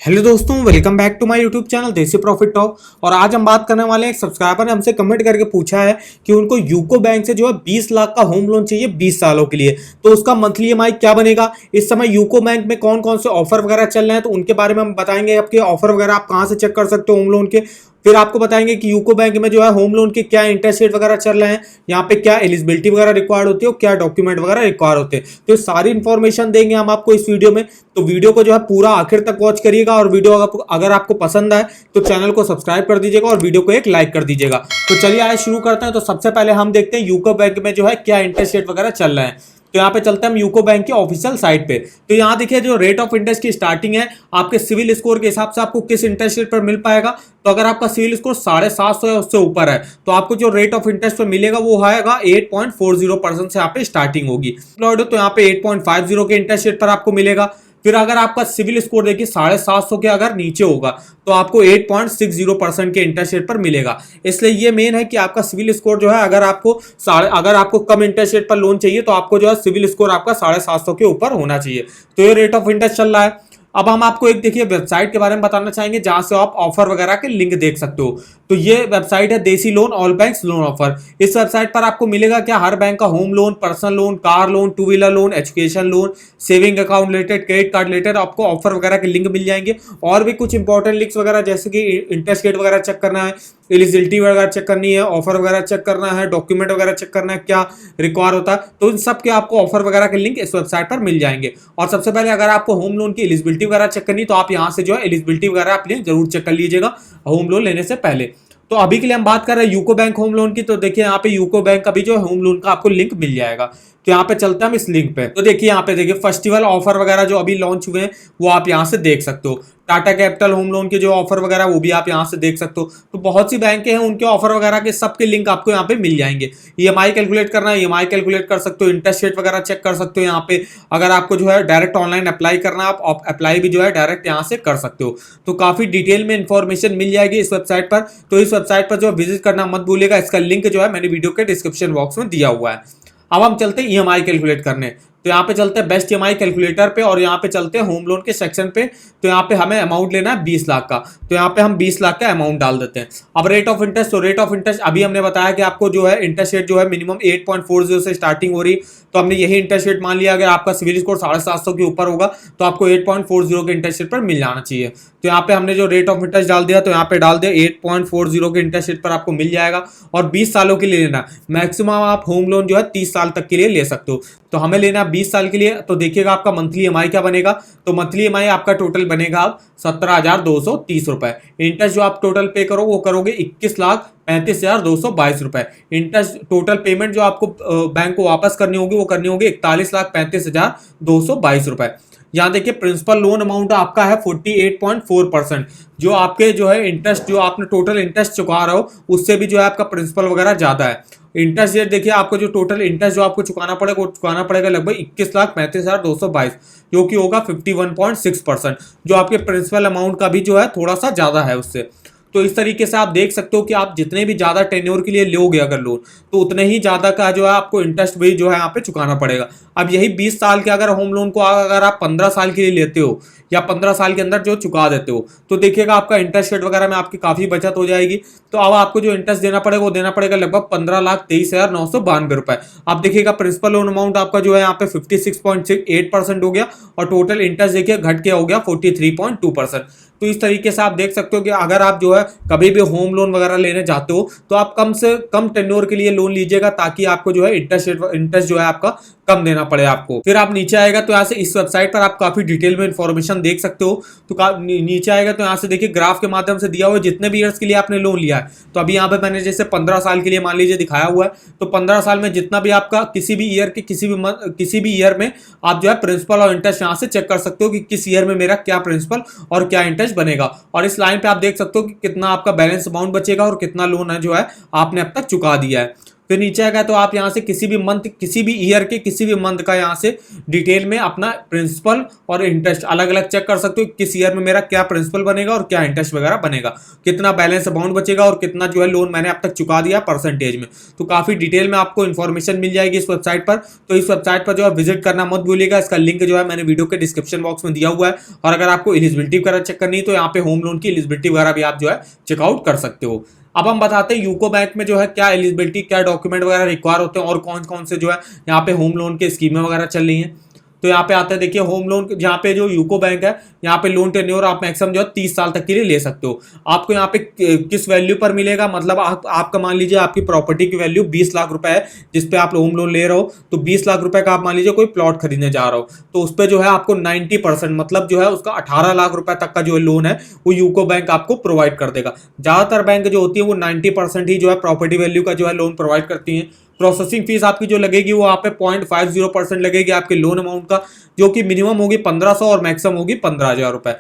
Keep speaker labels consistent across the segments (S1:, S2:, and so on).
S1: Hello दोस्तों, welcome back to my YouTube channel Desi profit talk. और आज हम बात करने वाले हैं, एक सब्सक्राइबर ने हमसे कमेंट करके पूछा है कि उनको यूको बैंक से जो है 20 लाख का होम लोन चाहिए 20 सालों के लिए। तो उसका मंथली ईएमआई क्या बनेगा, इस समय यूको बैंक में कौन कौन से ऑफर वगैरह चल रहे हैं, तो उनके बारे में हम बताएंगे। आपके ऑफर वगैरह आप कहां से चेक कर सकते हो होम लोन के। फिर आपको बताएंगे कि यूको बैंक में जो है होम लोन के क्या इंटरेस्ट रेट वगैरह चल रहे हैं, यहाँ पे क्या एलिजिबिलिटी वगैरह रिक्वायर्ड होती है और क्या डॉक्यूमेंट वगैरह रिक्वायर होते हैं। तो सारी इन्फॉर्मेशन देंगे हम आपको इस वीडियो में। तो वीडियो को जो है पूरा आखिर तक वॉच करिएगा, और वीडियो अगर आपको पसंद आए तो चैनल को सब्सक्राइब कर दीजिएगा और वीडियो को एक लाइक कर दीजिएगा। तो चलिए आज शुरू करते हैं। तो सबसे पहले हम देखते हैं यूको बैंक में जो है क्या इंटरेस्ट रेट वगैरह चल रहे हैं। तो यहाँ पे चलते हैं हम यूको बैंक की ऑफिशियल साइट पे। तो यहाँ देखिए जो रेट ऑफ इंटरेस्ट की स्टार्टिंग है, आपके सिविल स्कोर के हिसाब से आपको किस इंटरेस्ट रेट पर मिल पाएगा। तो अगर आपका सिविल स्कोर 750 है उससे ऊपर है तो आपको जो रेट ऑफ इंटरेस्ट पे मिलेगा वो आएगा 8.40% से यहाँ पे स्टार्टिंग होगी। तो यहाँ पे 8.50 के इंटरेस्ट रेट पर आपको मिलेगा। फिर अगर आपका सिविल स्कोर देखिए 750 के अगर नीचे होगा तो आपको 8.60% के इंटरेस्ट रेट पर मिलेगा। इसलिए ये मेन है कि आपका सिविल स्कोर जो है, अगर आपको कम इंटरेस्ट रेट पर लोन चाहिए तो आपको जो है सिविल स्कोर आपका 750 के ऊपर होना चाहिए। तो ये रेट ऑफ इंटरेस्ट चल रहा है। अब हम आपको एक देखिए वेबसाइट के बारे में बताना चाहेंगे जहां से आप ऑफर वगैरह के लिंक देख सकते हो। तो ये वेबसाइट है देसी loan all banks loan offer. इस वेबसाइट पर आपको मिलेगा क्या, हर बैंक का home loan, personal loan, car loan, two wheeler loan, education loan, saving account related, credit card related आपको ऑफर वगैरह के लिंक मिल जाएंगे। और भी कुछ इंपॉर्टेंट लिंक्स वगैरह जैसे कि इंटरेस्ट रेट वगैरह चेक करना है, एलिजिबिलिटी वगैरह चेक करनी है, ऑफर वगैरह चेक करना है, डॉक्यूमेंट वगैरह चेक करना है क्या रिक्वायर होता है, तो इन सब के आपको ऑफर वगैरह के लिंक इस वेबसाइट पर मिल जाएंगे। और सबसे पहले अगर आपको होम लोन की एलिजिबिलिटी वगैरह चेक करनी तो आप यहां से जो है एलिजिबिलिटी वगैरह आप जरूर चेक कर लीजिएगा होम लोन लेने से पहले। तो अभी के लिए हम बात कर रहे हैं यूको बैंक होम लोन की। तो देखिए यहाँ पे यूको बैंक का भी जो होम लोन का आपको लिंक मिल जाएगा। तो यहाँ पे चलते हैं हम इस लिंक पे। तो देखिए यहाँ पे देखिए फेस्टिवल ऑफर वगैरह जो अभी लॉन्च हुए हैं वो आप यहाँ से देख सकते हो। टाटा कैपिटल होम लोन के जो ऑफर वगैरह वो भी आप यहाँ से देख सकते हो। तो बहुत सी बैंकें हैं उनके ऑफर वगैरह के सबके लिंक आपको यहाँ पे मिल जाएंगे। ईएमआई कैलकुलेट करना है, ईएमआई कैलकुलेट कर सकते हो, इंटरेस्ट रेट वगैरह चेक कर सकते हो यहाँ पे। अगर आपको जो है डायरेक्ट ऑनलाइन अप्लाई करना है आप अप्लाई भी जो है डायरेक्ट यहाँ से कर सकते हो। तो काफी डिटेल में इंफॉर्मेशन मिल जाएगी इस वेबसाइट पर। तो इस वेबसाइट पर जो विजिट करना मत भूलिएगा। इसका लिंक जो है मैंने वीडियो के डिस्क्रिप्शन बॉक्स में दिया हुआ है। अब हम चलते हैं ईएमआई कैलकुलेट करने। तो यहाँ पे चलते हैं बेस्ट ईएमआई कैलकुलेटर पे और यहाँ पे चलते हैं होम लोन के सेक्शन पे। तो यहाँ पे हमें अमाउंट लेना है 20 लाख का। तो यहाँ पे हम 20 लाख का अमाउंट डाल देते हैं। अब रेट ऑफ इंटरेस्ट, तो रेट ऑफ इंटरेस्ट अभी हमने बताया कि आपको जो है इंटरेस्ट रेट जो है मिनिमम 8.40 से स्टार्टिंग हो रही। तो हमने यही इंटरेस्ट रेट मान लिया। अगर आपका सिविल स्कोर 750 के ऊपर होगा तो आपको 8.40 के इंटरेस्ट रेट पर मिल जाना चाहिए। तो यहाँ पे हमने जो रेट ऑफ इंटरेस्ट डाल दिया तो यहाँ पे डाल दिया 8.40 के इंटरेस्ट रेट पर आपको मिल जाएगा। और 20 सालों के लिए लेना, मैक्सिमम आप होम लोन जो है 30 साल तक के लिए ले सकते हो। तो हमें लेना 20 साल के लिए। तो देखिएगा आपका मंथली ईएमआई क्या बनेगा। तो मंथली ईएमआई आपका टोटल बनेगा आप 17,230 रुपए। इंटरेस्ट जो आप टोटल पे करो वो करोगे 21,35,222 रुपए। इंटरेस्ट टोटल पेमेंट जो आपको बैंक को वापस करनी होगी वो करनी होगी 41,35,222 रुपए। यहाँ देखिए प्रिंसिपल लोन अमाउंट आपका है 48.4%। जो आपके जो है इंटरेस्ट जो आपने टोटल इंटरेस्ट चुका रहे हो उससे भी जो है आपका प्रिंसिपल वगैरह ज्यादा है। इंटरेस्ट रेट देखिए आपको जो टोटल इंटरेस्ट जो आपको चुकाना पड़ेगा वो चुकाना पड़ेगा लगभग 21,35,222, जो कि होगा 51.6%। जो आपके प्रिंसिपल अमाउंट का भी जो है थोड़ा सा ज्यादा है उससे। तो इस तरीके से आप देख सकते हो कि आप जितने भी ज्यादा टेन्योर के लिए लोगे अगर लोन तो उतने ही ज्यादा का जो है आपको इंटरेस्ट भी जो है यहाँ पे चुकाना पड़ेगा। अब यही 20 साल के अगर होम लोन को अगर आप 15 साल के लिए लेते हो या 15 साल के अंदर जो चुका देते हो तो देखिएगा आपका इंटरेस्ट रेट वगैरह में आपकी काफी बचत हो जाएगी। तो अब आपको जो इंटरेस्ट देना पड़ेगा वो देना पड़ेगा लगभग 15,23,992 रुपए। अब देखिएगा प्रिंसिपल लोन अमाउंट आपका जो है यहाँ पे 56.8% हो गया और टोटल इंटरेस्ट देखिए घट के हो गया 43.2%। तो इस तरीके से आप देख सकते हो कि अगर आप जो है कभी भी होम लोन वगैरह लेने जाते हो तो आप कम से कम टेन्योर के लिए लोन लीजिएगा ताकि आपको जो है इंटरेस्ट जो है आपका कम देना पड़े आपको। फिर आप नीचे आएगा तो यहाँ से इस वेबसाइट पर आप काफी डिटेल में इंफॉर्मेशन देख सकते हो। तो नीचे आएगा तो यहाँ से देखिए ग्राफ के माध्यम से दिया हुआ है जितने भी ईयर्स के लिए आपने लोन लिया है। तो अभी यहाँ पे मैंने जैसे 15 साल के लिए मान लीजिए दिखाया हुआ है। तो 15 साल में जितना भी आपका किसी भी ईयर के किसी भी ईयर में आप जो है प्रिंसिपल और इंटरेस्ट यहाँ से चेक कर सकते हो कि किस ईयर में मेरा क्या प्रिंसिपल और क्या इंटरेस्ट बनेगा। और इस लाइन पे आप देख सकते हो कि कितना आपका बैलेंस अमाउंट बचेगा और कितना लोन है जो है आपने अब तक चुका दिया है। फिर नीचे आएगा तो आप यहाँ से किसी भी मंथ, किसी भी ईयर के किसी भी मंथ का यहाँ से डिटेल में अपना प्रिंसिपल और इंटरेस्ट अलग अलग चेक कर सकते हो। किस ईयर में मेरा क्या प्रिंसिपल बनेगा और क्या इंटरेस्ट वगैरह बनेगा, कितना बैलेंस अमाउंट बचेगा और कितना जो है लोन मैंने अब तक चुका दिया परसेंटेज में। तो काफी डिटेल में आपको इन्फॉर्मेशन मिल जाएगी इस वेबसाइट पर। तो इस वेबसाइट पर जो है विजिट करना मत भूलिएगा। इसका लिंक जो है मैंने वीडियो के डिस्क्रिप्शन बॉक्स में दिया हुआ है। और अगर आपको एलिजिबिलिटी वगैरह चेक करनी है तो यहाँ पे होम लोन की एलिजिबिलिटी वगैरह भी आप जो है चेकआउट कर सकते हो। अब हम बताते हैं यूको बैंक में जो है क्या एलिजिबिलिटी, क्या डॉक्यूमेंट वगैरह रिक्वायर होते हैं और कौन कौन से जो है यहाँ पे होम लोन के स्कीमें वगैरह चल रही हैं। तो यहाँ पे आता है, देखिए होम लोन यहाँ पे जो यूको बैंक है यहाँ पे लोन टेन्योर आप मैक्सिमम जो है 30 साल तक के लिए ले सकते हो। आपको यहाँ पे किस वैल्यू पर मिलेगा, मतलब आपका मान लीजिए आपकी प्रॉपर्टी की वैल्यू 20 लाख रुपए है जिसपे आप होम लोन ले रहे हो, तो 20 लाख रुपए का आप मान लीजिए कोई प्लॉट खरीदने जा रहे हो, तो उस पर जो है आपको 90% मतलब जो है उसका 18 लाख रुपए तक का जो लोन है वो यूको बैंक आपको प्रोवाइड कर देगा। ज्यादातर बैंक जो होती है वो 90% ही जो है प्रॉपर्टी वैल्यू का जो है लोन प्रोवाइड करती है। प्रोसेसिंग फीस आपकी जो लगेगी वो आप पे 0.50% लगेगी आपके लोन अमाउंट का, जो कि मिनिमम होगी 1500 और मैक्सिमम होगी 15,000 रुपए।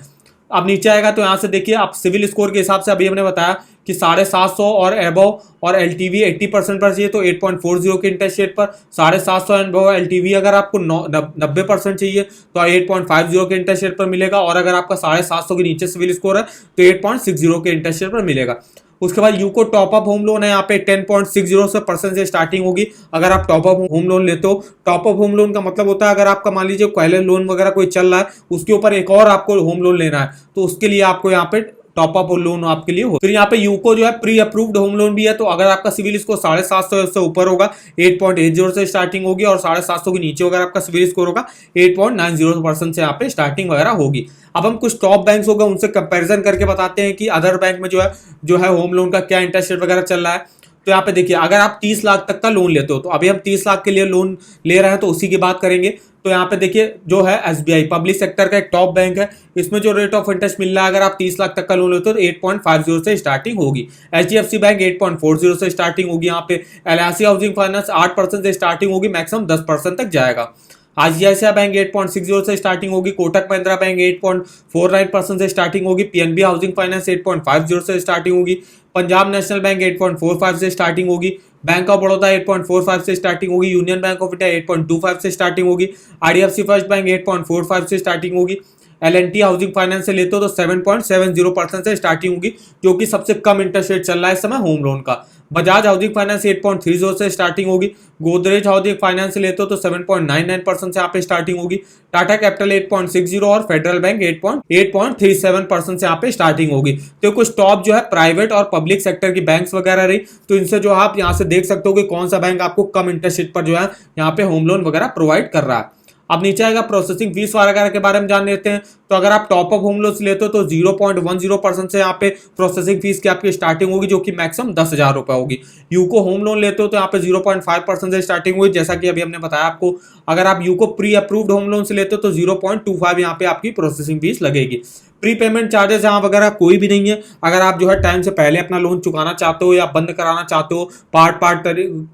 S1: अब नीचे आएगा तो यहाँ से देखिए आप सिविल स्कोर के हिसाब से अभी हमने बताया कि 750 और एबव और एलटीवी 80% पर चाहिए तो 8.40 के इंटरेस्ट रेट पर, 750 एबव एलटीवी अगर आपको 90% चाहिए तो 8.50 के इंटरेस्ट रेट पर मिलेगा, और अगर आपका 750 के नीचे सिविल स्कोर है तो 8.60 के इंटरेस्ट रेट पर मिलेगा। उसके बाद UCO top up home loan है, यहाँ पे 10.60% से स्टार्टिंग होगी अगर आप टॉप अप होम लोन लेते हो। टॉप अप होम लोन का मतलब होता है अगर आपका मान लीजिए पहले लोन वगैरह कोई चल रहा है उसके ऊपर एक और आपको होम लोन लेना है तो उसके लिए आपको यहाँ पे टॉप अप लोन आपके लिए हो। फिर यहाँ पे यूको जो है प्री अप्रूव्ड होम लोन भी है, तो अगर आपका सिविल स्कोर 750 से ऊपर होगा 8.80 से स्टार्टिंग होगी, और 750 के नीचे अगर आपका सिविल स्कोर होगा 8.90% से यहाँ पे स्टार्टिंग वगैरह होगी। अब हम कुछ टॉप बैंक्स होगा उनसे कंपैरिजन करके बताते हैं कि अदर बैंक में जो है होम लोन का क्या इंटरेस्ट रेट वगैरह चल रहा है। तो यहाँ पे देखिए अगर आप 30 लाख तक का लोन लेते हो, तो अभी हम 30 लाख के लिए लोन ले रहे हैं तो उसी की बात करेंगे। तो यहाँ पे देखिए जो है एसबीआई पब्लिक सेक्टर का एक टॉप बैंक है, इसमें जो रेट ऑफ इंटरेस्ट मिल रहा है अगर आप 30 लाख तक का लोन लेते हो तो 8.50 से स्टार्टिंग होगी। एचडीएफसी बैंक 8.40 से स्टार्टिंग होगी। यहाँ पे एलआईसी हाउसिंग फाइनेंस 8% से स्टार्टिंग होगी, मैक्सिमम 10% तक जाएगा। आईसीआईसीआई बैंक 8.60 से स्टार्टिंग होगी। कोटक महिंद्रा बैंक 8.49% से स्टार्टिंग होगी। पीएनबी हाउसिंग फाइनेंस 8.50 से स्टार्टिंग होगी। पंजाब नेशनल बैंक 8.45 से स्टार्टिंग होगी। बैंक ऑफ बड़ौदा 8.45 से स्टार्टिंग होगी। यूनियन बैंक ऑफ इंडिया 8.25 से स्टार्टिंग होगी। आईडीएफसी फर्स्ट बैंक 8.45 से स्टार्टिंग होगी। एल&टी हाउसिंग फाइनेंस से लेते हो तो 7.70% से स्टार्टिंग होगी, जो कि सबसे कम इंटरेस्ट रेट चल रहा है इस समय होम लोन का। बजाज हाउसिंग फाइनेंस 8.30 से स्टार्टिंग होगी। गोदरेज हाउसिंग फाइनेंस से लेते हो तो 7.99% से यहाँ पे स्टार्टिंग होगी। टाटा कैपिटल 8.60 और फेडरल बैंक 8.37% से यहाँ पे स्टार्टिंग होगी। तो कुछ टॉप जो है प्राइवेट और पब्लिक सेक्टर की बैंक्स वगैरह रही, तो इनसे जो आप यहाँ से देख सकते हो कि कौन सा बैंक आपको कम इंटरेस्ट रेट पर जो है यहाँ पे होम लोन वगैरह प्रोवाइड कर रहा है। अब नीचे आएगा प्रोसेसिंग फीस वगैरह के बारे में जान लेते हैं। तो अगर आप टॉप अप होम लोन लेते हो तो 0.10% से यहाँ पे प्रोसेसिंग फीस की आपकी स्टार्टिंग होगी, जो कि मैक्सिमम 10,000 रुपए होगी। यूको होम लोन लेते हो तो यहाँ पे 0.5% से स्टार्टिंग हुई, जैसा कि अभी हमने बताया आपको। अगर आप UCO pre approved home loan से लेते हो तो 0.25 यहाँ पे आपकी प्रोसेसिंग फीस लगेगी। प्री पेमेंट चार्जेस यहाँ वगैरह कोई भी नहीं है। अगर आप जो है टाइम से पहले अपना लोन चुकाना चाहते हो या बंद कराना चाहते हो, पार्ट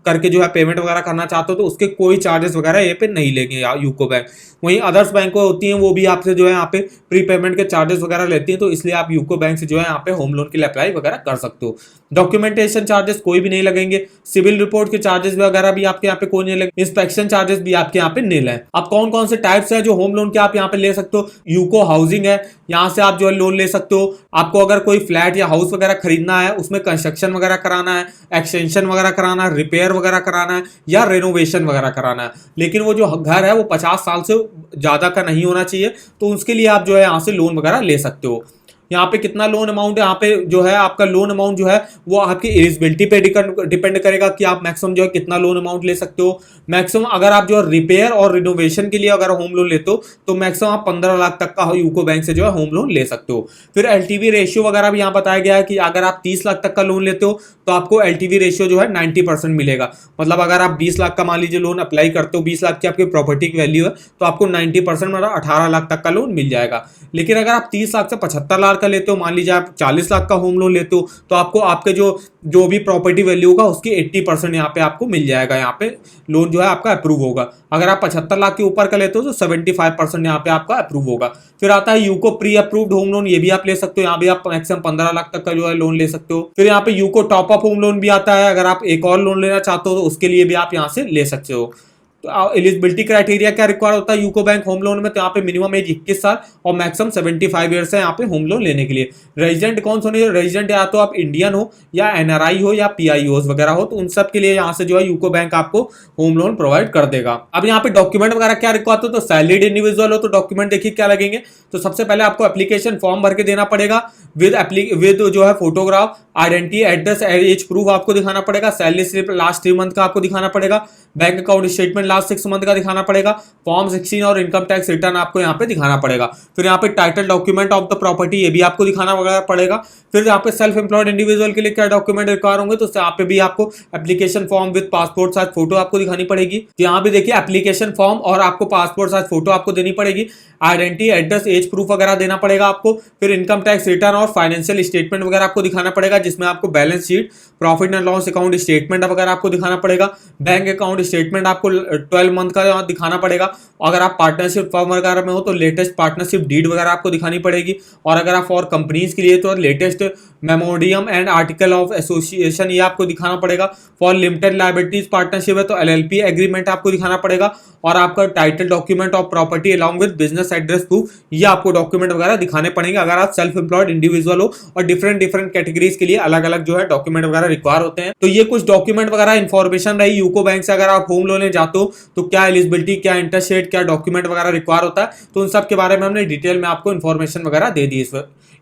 S1: करके जो है पेमेंट वगैरह करना चाहते हो, तो उसके कोई चार्जेस वगैरह ये पे नहीं लेंगे यूको बैंक। वहीं अदर्स बैंक होती हैं वो भी आपसे जो है यहाँ पे प्री पेमेंट के चार्जेस वगैरह लेती हैं, तो इसलिए आप यूको बैंक से जो है यहाँ पे होम लोन के लिए अप्लाई वगैरह कर सकते हो। डॉक्यूमेंटेशन चार्जेस कोई भी नहीं लगेंगे। सिविल रिपोर्ट के चार्जेस वगैरह भी आपके यहाँ पे कोई नहीं लगेंगे। इंस्पेक्शन चार्जेस भी आपके यहाँ पे नील है। अब कौन कौन से टाइप्स है जो होम लोन के आप यहाँ पे ले सकते हो। यूको हाउसिंग है, यहाँ से आप जो है लोन ले सकते हो। आपको अगर कोई फ्लैट या हाउस वगैरह खरीदना है, उसमें कंस्ट्रक्शन वगैरह कराना है, एक्सटेंशन वगैरह कराना है, रिपेयर वगैरह कराना है या रेनोवेशन वगैरह कराना है, लेकिन वो जो घर है वो 50 साल से ज्यादा का नहीं होना चाहिए, तो उसके लिए आप जो है यहाँ से लोन वगैरह ले सकते हो। यहाँ पे कितना लोन अमाउंट है, यहाँ पे जो है आपका लोन अमाउंट जो है वो आपकी एलिजिबिलिटी पे डिपेंड करेगा कि आप मैक्सिमम जो है कितना लोन अमाउंट ले सकते हो। मैक्सिमम अगर आप जो है रिपेयर और रिनोवेशन के लिए अगर होम लोन लेते हो तो मैक्सिमम आप 15 लाख तक का यूको बैंक से जो है होम लोन ले सकते हो। फिर एलटीवी रेशियो वगैरह भी यहाँ बताया गया है कि अगर आप 30 लाख तक का लोन लेते हो तो आपको एलटीवी रेशियो जो है 90% मिलेगा। मतलब अगर आप 20 लाख का मान लीजिए लोन अप्लाई करते हो, 20 लाख की आपकी प्रॉपर्टी की वैल्यू है, तो आपको 90% मतलब 18 लाख तक का लोन मिल जाएगा। लेकिन अगर आप 30 लाख से 75 लाख का लेते हो, मान लीजिए आप 40 लाख का होम लोन लेते हो, तो आपको आपके जो भी प्रॉपर्टी वैल्यू होगा उसकी 80% यहाँ पे आपको मिल जाएगा, यहाँ पे लोन जो है आपका अप्रूव होगा। अगर आप 75 लाख के ऊपर का लेते हो तो 75% यहाँ पे आपका अप्रूव होगा। फिर आता है UCO pre approved home loan, ये भी आप ले सकते हो, यहाँ भी आप मैक्सिमम 15 लाख तक का जो है लोन ले सकते हो। फिर यहाँ पे UCO top up home loan भी आता है, अगर आप एक और लोन लेना चाहते हो तो उसके लिए भी आप यहाँ से ले सकते हो। तो एलिजिबिलिटी क्राइटेरिया क्या रिक्वायर होता है यूको बैंक होम लोन में, तो यहाँ पे मिनिमम एज 21 साल और मैक्सिमम 75 ईयर्स है यहाँ पे होम लोन लेने के लिए। रेजिडेंट कौन सा होने, रेजिडेंट या तो आप इंडियन हो या एनआरआई हो या पीआईओ वगैरह हो, तो उन सब के लिए यहाँ से जो है यूको बैंक आपको होम लोन प्रोवाइड कर देगा। अब यहाँ पे डॉक्यूमेंट वगैरह क्या रिक्वायर होता है, तो सैलरीड इंडिविजुअल हो तो डॉक्यूमेंट देखिए क्या लगेंगे। तो सबसे पहले आपको एप्लीकेशन फॉर्म भर के देना पड़ेगा विद जो है photograph, identity, address, age proof आपको दिखाना पड़ेगा, सैलरी स्लिप लास्ट 3 मंथ का आपको दिखाना पड़ेगा, bank account statement last 6 month का दिखाना पड़ेगा, फॉर्म 16 और इनकम टैक्स रिटर्न आपको यहाँ पे दिखाना पड़ेगा। फिर यहाँ पे title document of the property, ये भी आपको दिखाना पड़ेगा। फिर यहाँ पे सेल्फ एम्प्लॉयड इंडिविजुअल के लिए क्या डॉक्यूमेंट रिक्वायर होंगे, तो यहाँ पे भी आपको application form with passport size photo आपको दिखानी पड़ेगी। यहाँ भी देखिए एप्लीकेशन फॉर्म और आपको पासपोर्ट साइज फोटो आपको देनी पड़ेगी, आइडेंटिटी, एड्रेस, एज प्रूफ वगैरह देना पड़ेगा आपको। फिर इनकम टैक्स रिटर्न और फाइनेंशियल स्टेटमेंट वगैरह आपको दिखाना पड़ेगा, जिसमें आपको balance sheet, profit and loss account statement वगैरह आपको दिखाना पड़ेगा। बैंक अकाउंट स्टेटमेंट आपको 12 मंथ का दिखाना पड़ेगा। अगर आप पार्टनरशिप फर्म वगैरह में हो तो लेटेस्ट पार्टनरशिप डीड वगैरह आपको दिखानी पड़ेगी। और अगर आप फॉर कंपनीज के लिए तो latest memoriam and article of association ये आपको दिखाना पड़ेगा। फॉर लिमिटेड लायबिलिटीज पार्टनरशिप है तो एलएलपी एग्रीमेंट आपको दिखाना पड़ेगा। और आपका title document of property along with business address proof, ये आपको डॉक्यूमेंट वगैरह दिखाने पड़ेंगे अगर आप सेल्फ एम्प्लॉयड इंडिविजुअल हो। और डिफरेंट कैटेगरीज के लिए अलग अलग जो है डॉक्यूमेंट वगैरह रिक्वायर होते हैं। तो ये कुछ डॉक्यूमेंट वगैरह इन्फॉर्मेशन रही यूको बैंक से। अगर आप होम लोन ले जाते हो तो क्या एलिजिबिलिटी, क्या इंटरेस्ट रेट, क्या डॉक्यूमेंट वगैरह रिक्वायर होता है, तो उन सब के बारे में हमने डिटेल में आपको इन्फॉर्मेशन वगैरह दे दी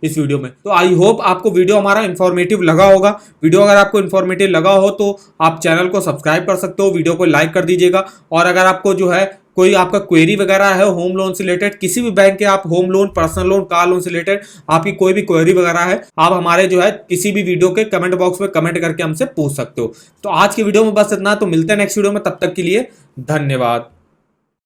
S1: इस वीडियो में। तो आई होप आपको वीडियो हमारा इन्फॉर्मेटिव लगा होगा। वीडियो अगर आपको इन्फॉर्मेटिव लगा हो तो आप चैनल को सब्सक्राइब कर सकते हो, वीडियो को लाइक कर दीजिएगा। और अगर आपको जो है कोई आपका क्वेरी वगैरह है होम लोन से रिलेटेड, किसी भी बैंक के आप home loan, personal loan, car loan से रिलेटेड आपकी कोई भी क्वेरी वगैरह है, आप हमारे जो है किसी भी वीडियो के कमेंट बॉक्स में कमेंट करके हमसे पूछ सकते हो। तो आज की वीडियो में बस इतना, तो मिलते हैं नेक्स्ट वीडियो में, तब तक के लिए धन्यवाद।